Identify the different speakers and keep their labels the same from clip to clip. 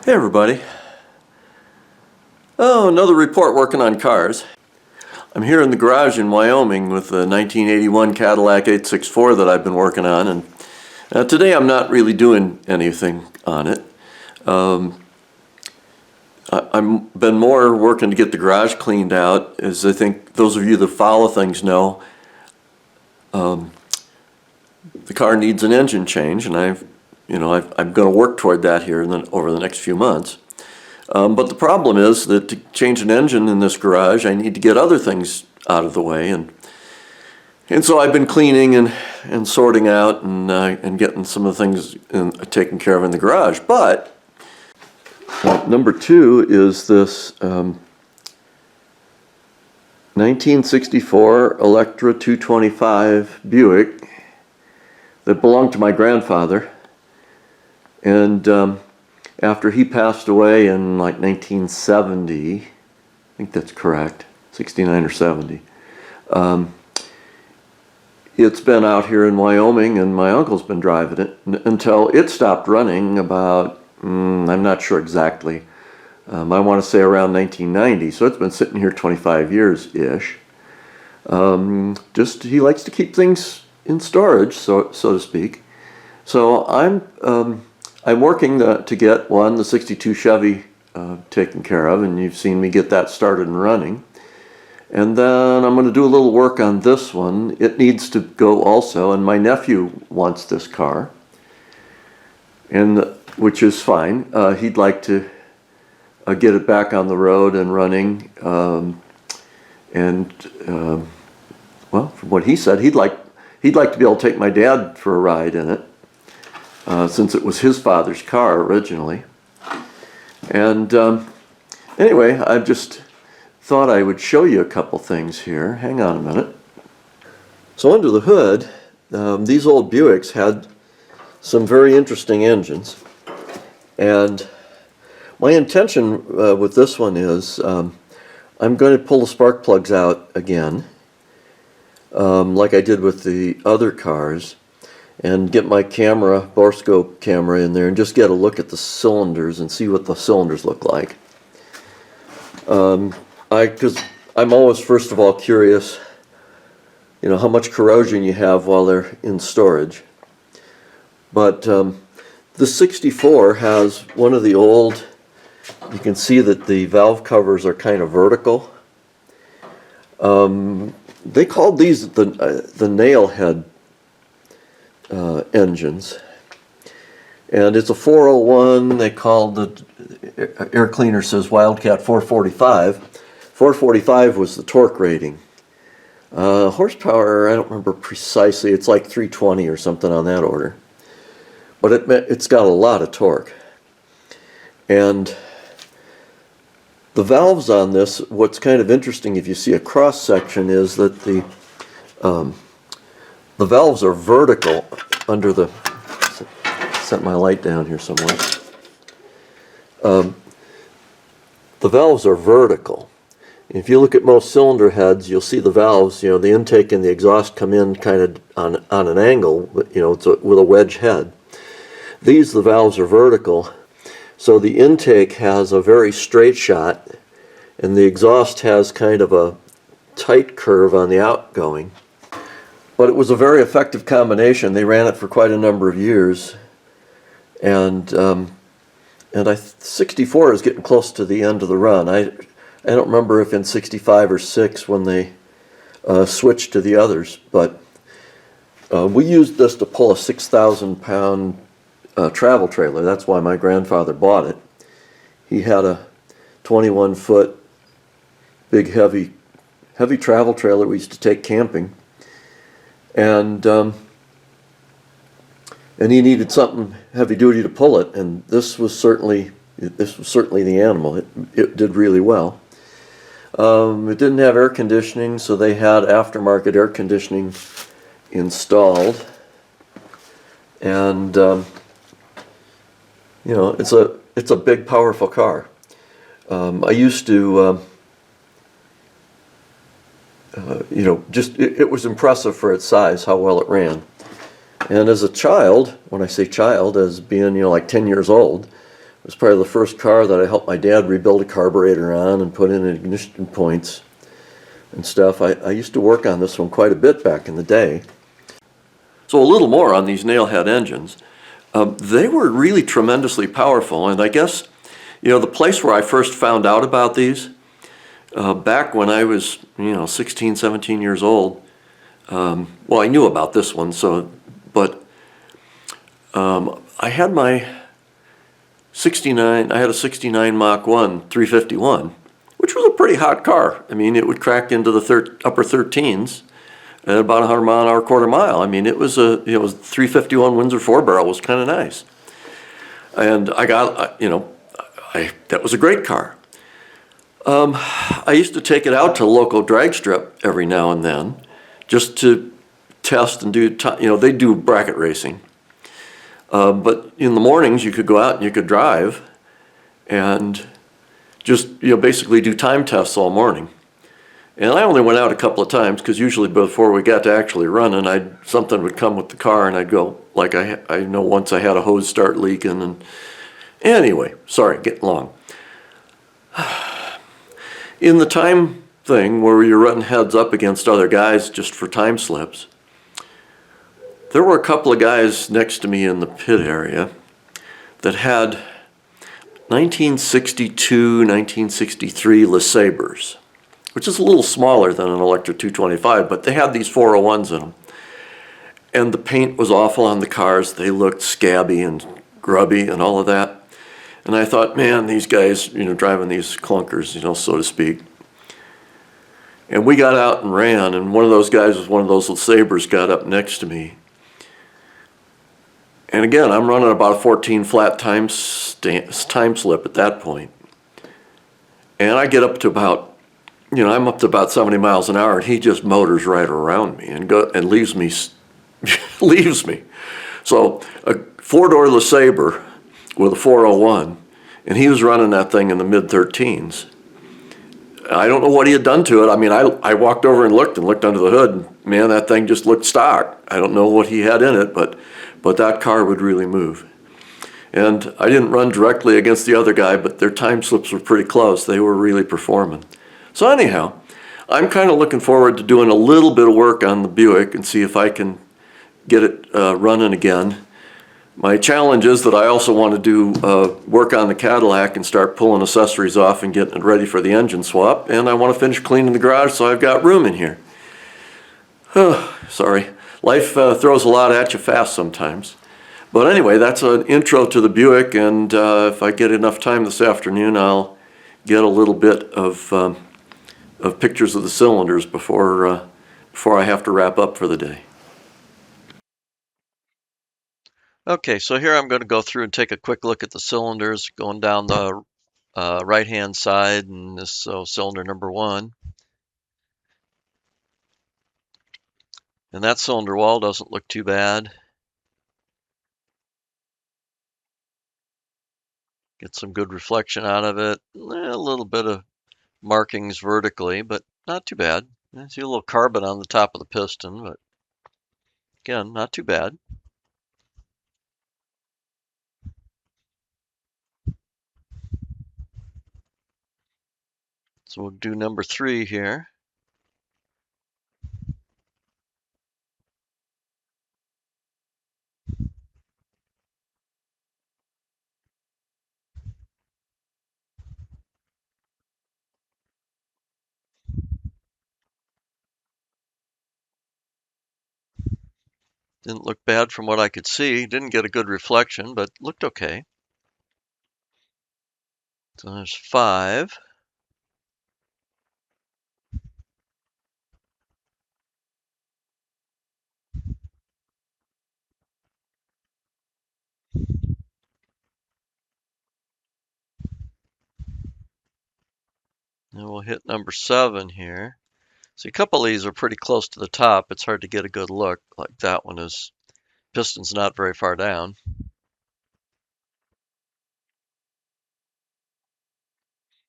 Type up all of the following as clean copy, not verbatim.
Speaker 1: Hey everybody. Oh, another report working on cars. I'm here in the garage in Wyoming with a 1981 Cadillac 864 that I've been working on, and today I'm not really doing anything on it. I've been more working to get the garage cleaned out. As I think those of you that follow things know, the car needs an engine change, and I'm going to work toward that here over the next few months. But the problem is that to change an engine in this garage, I need to get other things out of the way, and so I've been cleaning and sorting out and getting some of the things taken care of in the garage. But number two is this 1964 Electra 225 Buick that belonged to my grandfather, and after he passed away in like 1970, I think that's correct, 69 or 70, it's been out here in Wyoming, and my uncle's been driving it until it stopped running about, I'm not sure exactly, I want to say around 1990, so it's been sitting here 25 years-ish. Just he likes to keep things in storage, so to speak. So I'm working to get the 62 Chevy taken care of, and you've seen me get that started and running. And then I'm going to do a little work on this one. It needs to go also, and my nephew wants this car, and which is fine. He'd like to get it back on the road and running, well, from what he said, he'd like to be able to take my dad for a ride in it, since it was his father's car originally. And anyway, I just thought I would show you a couple things here. Hang on a minute. So under the hood, these old Buicks had some very interesting engines, and my intention with this one is I'm going to pull the spark plugs out again, like I did with the other cars, and get my camera, borescope camera in there, and just get a look at the cylinders and see what the cylinders look like. Because I'm always, first of all, curious, how much corrosion you have while they're in storage. But the 64 has one of the old, you can see that the valve covers are kind of vertical. They called these the Nailhead engines, and it's a 401. They called the air cleaner says Wildcat 445. 445 was the torque rating. Horsepower, I don't remember precisely. It's like 320 or something on that order, but it's got a lot of torque. And the valves on this, what's kind of interesting if you see a cross section, is that the valves are vertical under the, set my light down here somewhere. The valves are vertical. If you look at most cylinder heads, you'll see the valves, the intake and the exhaust come in kind of on an angle, it's with a wedge head. The valves are vertical, so the intake has a very straight shot, and the exhaust has kind of a tight curve on the outgoing. But it was a very effective combination. They ran it for quite a number of years, and 64 is getting close to the end of the run. I don't remember if in 65 or 6 when they switched to the others, but we used this to pull a 6,000-pound travel trailer. That's why my grandfather bought it. He had a 21-foot big heavy travel trailer we used to take camping, and he needed something heavy duty to pull it, and this was certainly the animal. It did really well. It didn't have air conditioning, so they had aftermarket air conditioning installed, and it's a big, powerful car. I used to it was impressive for its size how well it ran. And as a child, when I say child, as being like 10 years old, It was probably the first car that I helped my dad rebuild a carburetor on and put in ignition points and stuff. I used to work on this one quite a bit back in the day. So a little more on these Nailhead engines. They were really tremendously powerful, and I guess, the place where I first found out about these, back when I was, 16, 17 years old, well, I knew about this one, but I had a 69 Mach 1 351, which was a pretty hot car. I mean, it would crack into the upper 13s at about 100 mile an hour, quarter mile. I mean, it was 351 Windsor 4-barrel was kind of nice. And I got, that was a great car. I used to take it out to a local drag strip every now and then just to test and do, they do bracket racing. But in the mornings you could go out and you could drive and just, basically do time tests all morning. And I only went out a couple of times because usually before we got to actually running, something would come with the car and I'd go, like I know once I had a hose start leaking. And anyway, sorry, getting long. In the time thing where you're running heads up against other guys just for time slips, there were a couple of guys next to me in the pit area that had 1962, 1963 LeSabres, which is a little smaller than an Electra 225, but they had these 401s in them. And the paint was awful on the cars. They looked scabby and grubby and all of that. And I thought, man, these guys, driving these clunkers, so to speak. And we got out and ran, and one of those guys with one of those LeSabres got up next to me. And again, I'm running about a 14 flat time slip at that point. And I get up to about, I'm up to about 70 miles an hour, and he just motors right around me and leaves me, leaves me. So a four-door LeSabre with a 401, and he was running that thing in the mid-13s. I don't know what he had done to it. I mean, I walked over and looked under the hood, and man, that thing just looked stock. I don't know what he had in it, but that car would really move. And I didn't run directly against the other guy, but their time slips were pretty close. They were really performing. So anyhow, I'm kind of looking forward to doing a little bit of work on the Buick and see if I can get it running again. My challenge is that I also want to do work on the Cadillac and start pulling accessories off and getting it ready for the engine swap. And I want to finish cleaning the garage so I've got room in here. Sorry. Life throws a lot at you fast sometimes. But anyway, that's an intro to the Buick, and if I get enough time this afternoon, I'll get a little bit of pictures of the cylinders before I have to wrap up for the day.
Speaker 2: Okay, so here I'm going to go through and take a quick look at the cylinders going down the right-hand side, and this cylinder number 1. And that cylinder wall doesn't look too bad. Get some good reflection out of it. A little bit of markings vertically, but not too bad. I see a little carbon on the top of the piston, but again, not too bad. So we'll do number 3 here. Didn't look bad from what I could see. Didn't get a good reflection, but looked okay. So there's 5. And we'll hit number 7 here. See, a couple of these are pretty close to the top. It's hard to get a good look. Like that one is, piston's not very far down.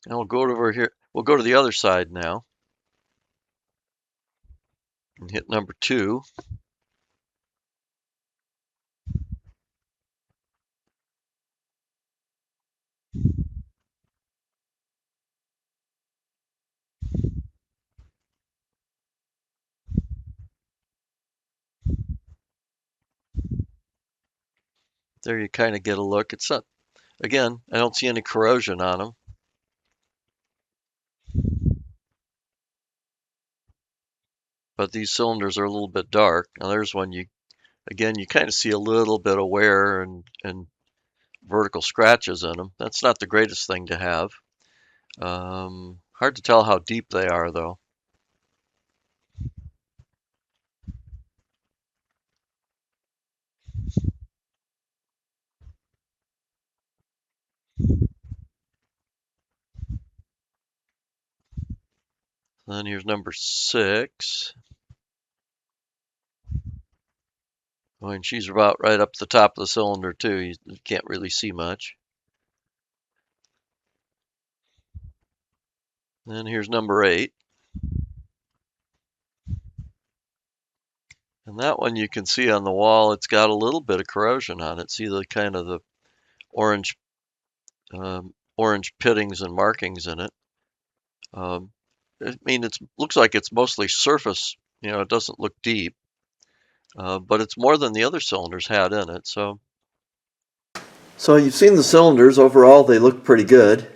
Speaker 2: And we'll go over here. We'll go to the other side now and hit number 2. there you kind of get a look. It's not, again, I don't see any corrosion on them. But these cylinders are a little bit dark. Now there's one you kind of see a little bit of wear and vertical scratches in them. That's not the greatest thing to have. Hard to tell how deep they are though. Then here's number 6. Oh, and she's about right up the top of the cylinder too. You can't really see much. Then here's number 8. And that one you can see on the wall, it's got a little bit of corrosion on it. See the kind of the orange orange pittings and markings in it. I mean, it looks like it's mostly surface. It doesn't look deep, but it's more than the other cylinders had in it. So
Speaker 1: you've seen the cylinders. Overall, they look pretty good.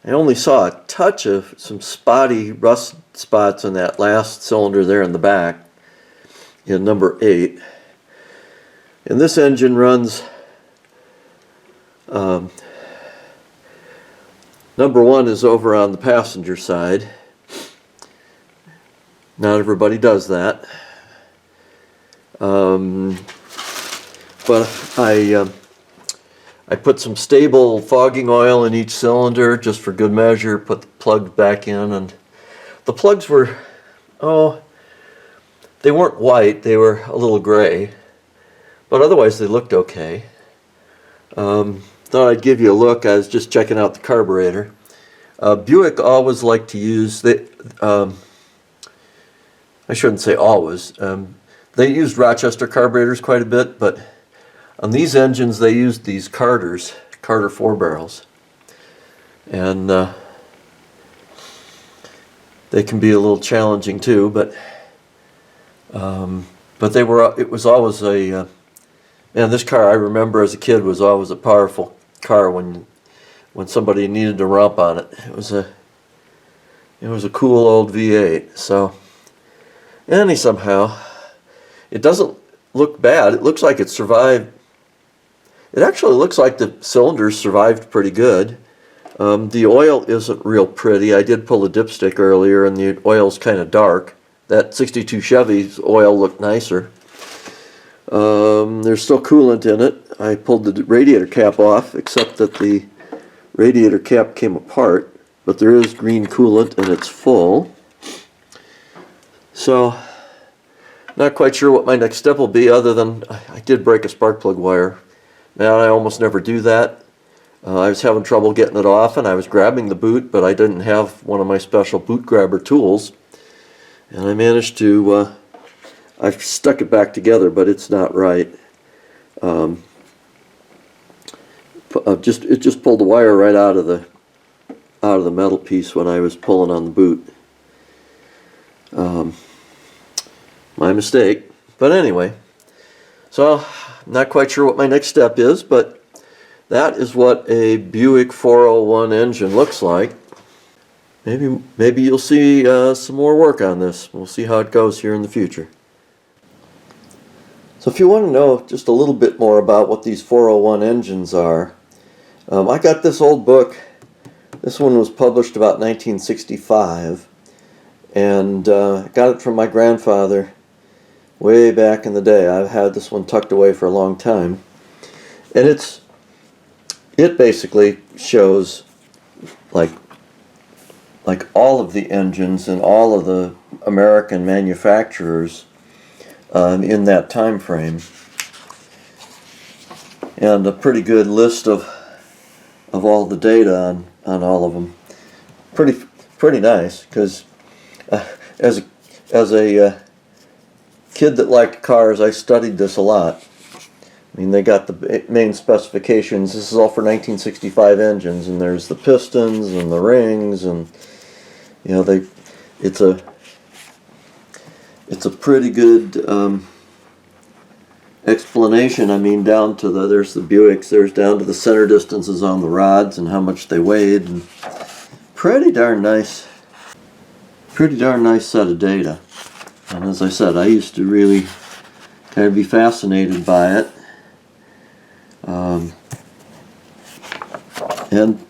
Speaker 1: I only saw a touch of some spotty rust spots in that last cylinder there in the back, in number 8. And this engine runs, number 1 is over on the passenger side. Not everybody does that. But I put some stable fogging oil in each cylinder just for good measure, put the plug back in, and the plugs were, they weren't white, they were a little gray, but otherwise they looked okay. Thought I'd give you a look. I was just checking out the carburetor. Buick always liked to use, I shouldn't say always, they used Rochester carburetors quite a bit, but on these engines they used these Carter 4-barrels. And they can be a little challenging too, but it was always a, man, this car I remember as a kid was always a powerful car when somebody needed to romp on it. It was a cool old V8. So somehow it doesn't look bad. It looks like it survived. It actually looks like the cylinders survived pretty good. The oil isn't real pretty. I did pull a dipstick earlier and the oil's kind of dark. That 62 Chevy's oil looked nicer. There's still coolant in it. I pulled the radiator cap off, except that the radiator cap came apart, but there is green coolant and it's full. So, not quite sure what my next step will be, other than I did break a spark plug wire. Now I almost never do that. I was having trouble getting it off, and I was grabbing the boot, but I didn't have one of my special boot grabber tools. And I managed to, I've stuck it back together, but it's not right. It just pulled the wire right out of the metal piece when I was pulling on the boot. My mistake. But anyway, so I'm not quite sure what my next step is, but that is what a Buick 401 engine looks like. Maybe you'll see some more work on this. We'll see how it goes here in the future. So if you want to know just a little bit more about what these 401 engines are, I got this old book. This one was published about 1965, and got it from my grandfather way back in the day. I've had this one tucked away for a long time, and it basically shows like all of the engines and all of the American manufacturers in that time frame, and a pretty good list of all the data on all of them. Pretty nice, because as a kid that liked cars, I studied this a lot. I mean, they got the main specifications. This is all for 1965 engines, and there's the pistons and the rings, and it's a pretty good explanation, I mean, down to there's the Buicks, there's down to the center distances on the rods and how much they weighed, and pretty darn nice set of data. And as I said, I used to really kind of be fascinated by it. And,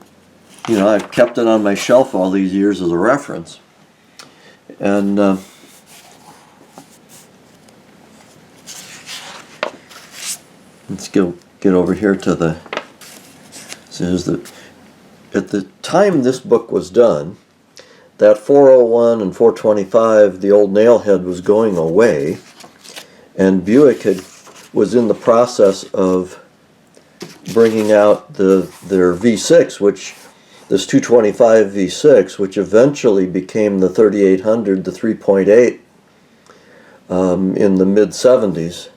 Speaker 1: you know, I've kept it on my shelf all these years as a reference. And let's get over here to the, says that at the time this book was done, that 401 and 425, the old Nailhead, was going away, and Buick was in the process of bringing out their V6, which this 225 V6, which eventually became the 3800, the 3.8, in the mid 70s,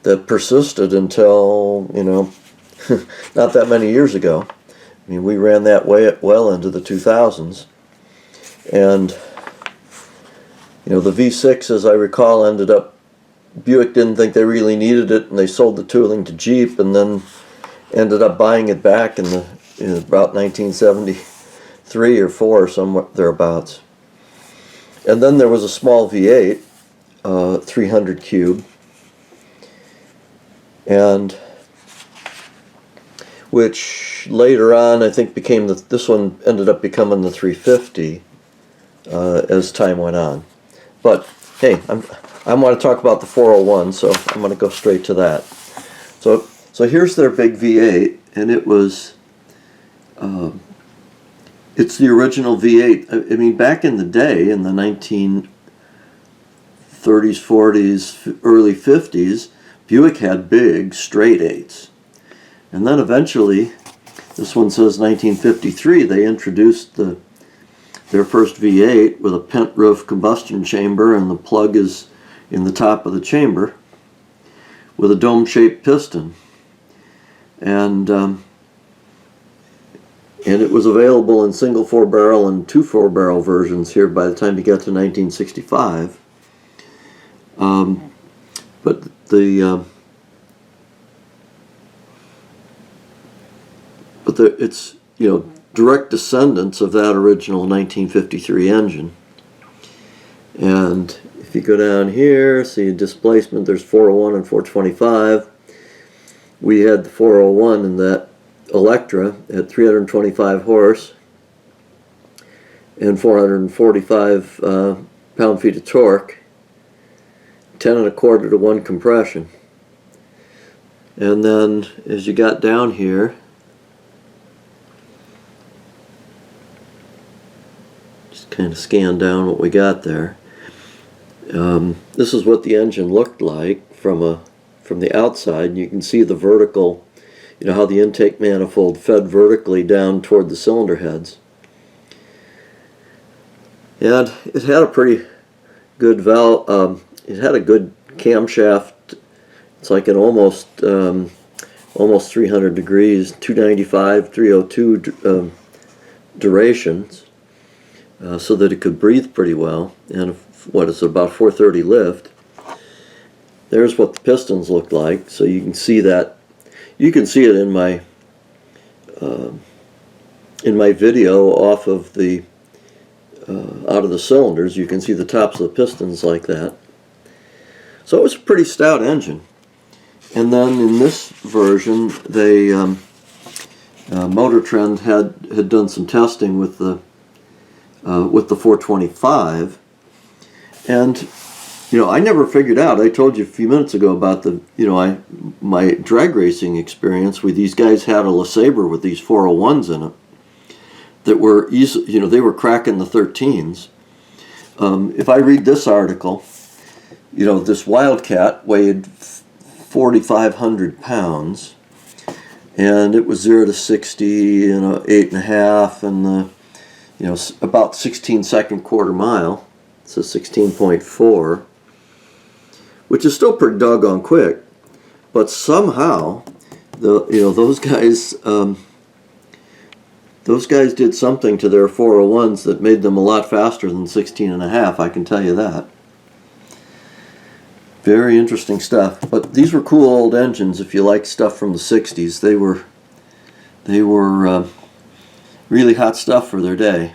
Speaker 1: that persisted until, you know, not that many years ago. I mean, we ran that way well into the 2000s. And, you know, the V6, as I recall, ended up, Buick didn't think they really needed it, and they sold the tooling to Jeep, and then ended up buying it back in about 1973 or 4 or somewhere thereabouts. And then there was a small V8, 300 cube, and which later on I think became this one ended up becoming the 350 as time went on. But hey, I want to talk about the 401, so I'm going to go straight to that. So here's their big V8, and it was, it's the original V8. I mean, back in the day, in the 1930s, 40s, early 50s, Buick had big straight 8s. And then eventually, this one says 1953, they introduced their first V8 with a pent roof combustion chamber, and the plug is in the top of the chamber with a dome-shaped piston. And it was available in single 4-barrel and 2 4-barrel versions here by the time you got to 1965. But it's, you know, direct descendants of that original 1953 engine. And if you go down here, see displacement, there's 401 and 425. We had the 401 in that Electra at 325 horse and 445 pound-feet of torque, 10 1/4 to 1 compression. And then as you got down here, just kind of scan down what we got there. This is what the engine looked like from the outside. You can see the vertical, you know, how the intake manifold fed vertically down toward the cylinder heads. And it had a pretty good valve. It had a good camshaft. It's like an almost 300 degrees, 295, 302 durations, so that it could breathe pretty well. And what is it, about 430 lift. There's what the pistons look like. So you can see that. You can see it in my video off of the out of the cylinders. You can see the tops of the pistons like that. So it was a pretty stout engine. And then in this version, they Motor Trend had done some testing with the 425, and you know, I never figured out. I told you a few minutes ago about my drag racing experience where these guys had a LeSabre with these 401s in it that were easy. You know, they were cracking the 13s. If I read this article, you know, this Wildcat weighed 4,500 pounds, and it was 0 to 60 in 8.5, and you know, about 16-second quarter mile. So 16.4, which is still pretty doggone quick. But somehow, those guys did something to their 401s that made them a lot faster than 16.5. I can tell you that. Very interesting stuff. But these were cool old engines. If you like stuff from the '60s, they were really hot stuff for their day.